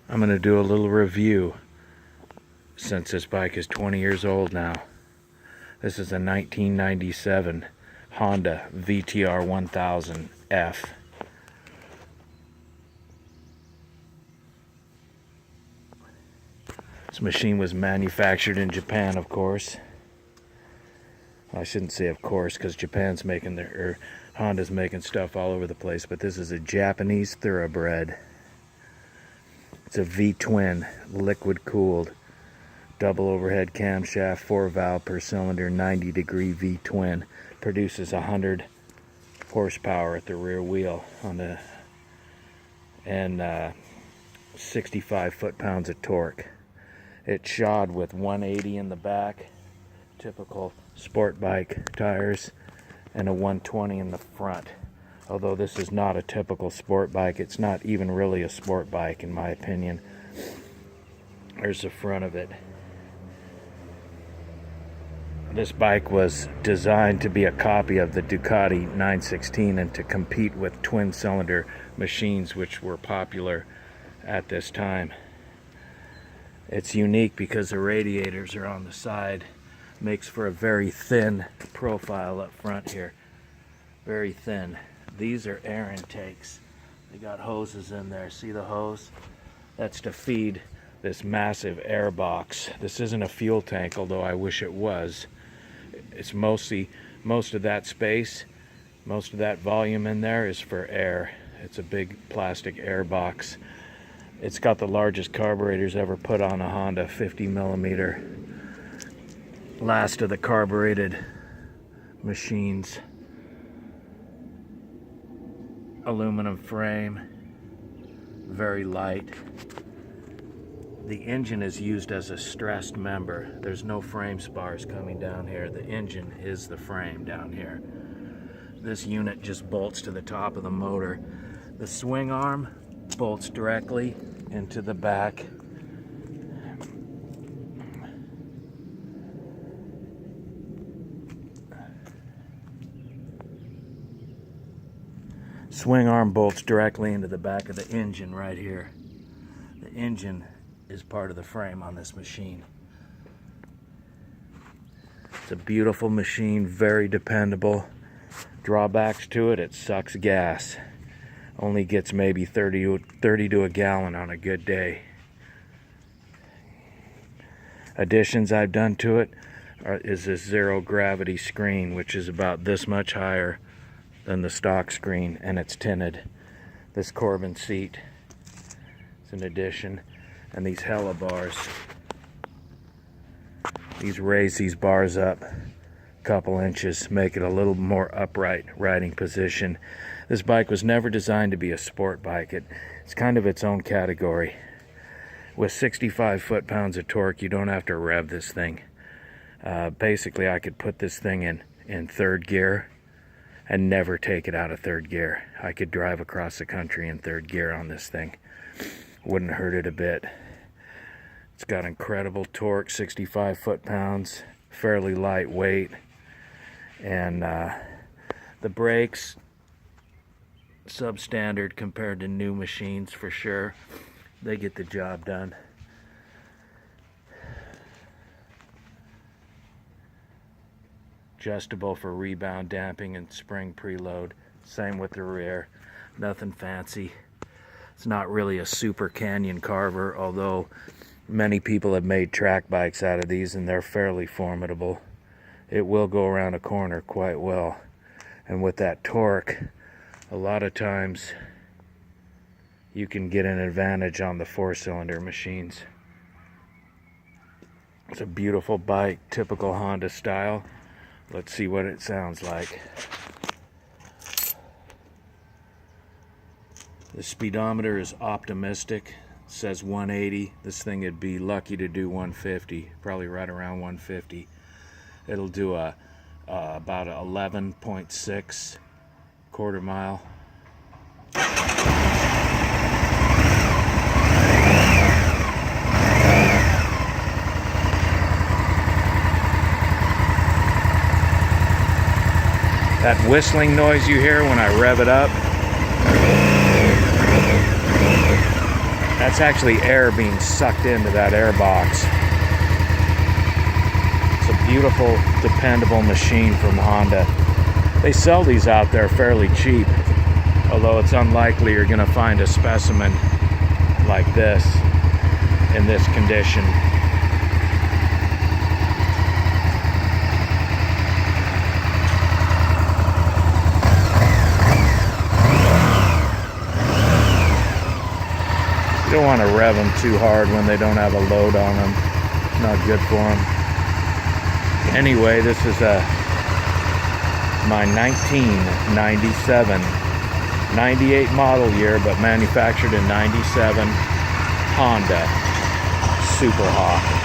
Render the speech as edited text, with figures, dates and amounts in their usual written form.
I'm going to do a little review since this bike is 20 years old now. This is a 1997 Honda VTR 1000F. This machine was manufactured in Japan, of course. I shouldn't say of course, because Japan's making Honda's making stuff all over the place, but this is a Japanese thoroughbred. It's a V-twin, liquid cooled, double overhead camshaft, 4-valve per cylinder, 90-degree V-twin. Produces 100 horsepower at the rear wheel and 65 foot-pounds of torque. It's shod with 180 in the back, typical sport bike tires, and a 120 in the front. Although this is not a typical sport bike, it's not even really a sport bike in my opinion. There's the front of it. This bike was designed to be a copy of the Ducati 916 and to compete with twin cylinder machines which were popular at this time. It's unique because the radiators are on the side. Makes for a very thin profile up front here. Very thin. These are air intakes. They got hoses in there. See the hose? That's to feed this massive air box. This isn't a fuel tank, although I wish it was. It's most of that space, most of that volume in there is for air. It's a big plastic air box. It's got the largest carburetors ever put on a Honda, 50 millimeter. Last of the carbureted machines. Aluminum frame, very light. The engine is used as a stressed member. There's no frame spars coming down here. The engine is the frame down here. This unit just bolts to the top of the motor. The swing arm bolts directly into the back. Swing arm bolts directly into the back of the engine right here. The engine is part of the frame on this machine. It's a beautiful machine, very dependable. Drawbacks to it, it sucks gas. Only gets maybe 30 to a gallon on a good day. Additions I've done to it is this zero gravity screen, which is about this much higher than the stock screen, and it's tinted. This Corbin seat is an addition, and these Hella bars. These raise these bars up a couple inches, make it a little more upright riding position. This bike was never designed to be a sport bike. It's kind of its own category. With 65 foot-pounds of torque, you don't have to rev this thing. Basically, I could put this thing in third gear and never take it out of third gear. I could drive across the country in third gear on this thing. Wouldn't hurt it a bit. It's got incredible torque, 65 foot-pounds, fairly lightweight, and the brakes, substandard compared to new machines for sure. They get the job done. Adjustable for rebound damping and spring preload. Same with the rear. Nothing fancy. It's not really a super canyon carver, although many people have made track bikes out of these and they're fairly formidable. It will go around a corner quite well. And with that torque, a lot of times you can get an advantage on the 4-cylinder machines. It's a beautiful bike, typical Honda style. Let's see what it sounds like. The speedometer is optimistic. It says 180. This thing would be lucky to do 150, probably right around 150. It'll do about 11.6 quarter mile. That whistling noise you hear when I rev it up, That's actually air being sucked into that air box. It's a beautiful, dependable machine from Honda. They sell these out there fairly cheap, although it's unlikely you're going to find a specimen like this in this condition. You don't want to rev them too hard when they don't have a load on them. Not good for them. Anyway, this is my 1997, 98 model year, but manufactured in 97 Honda Super Hawk.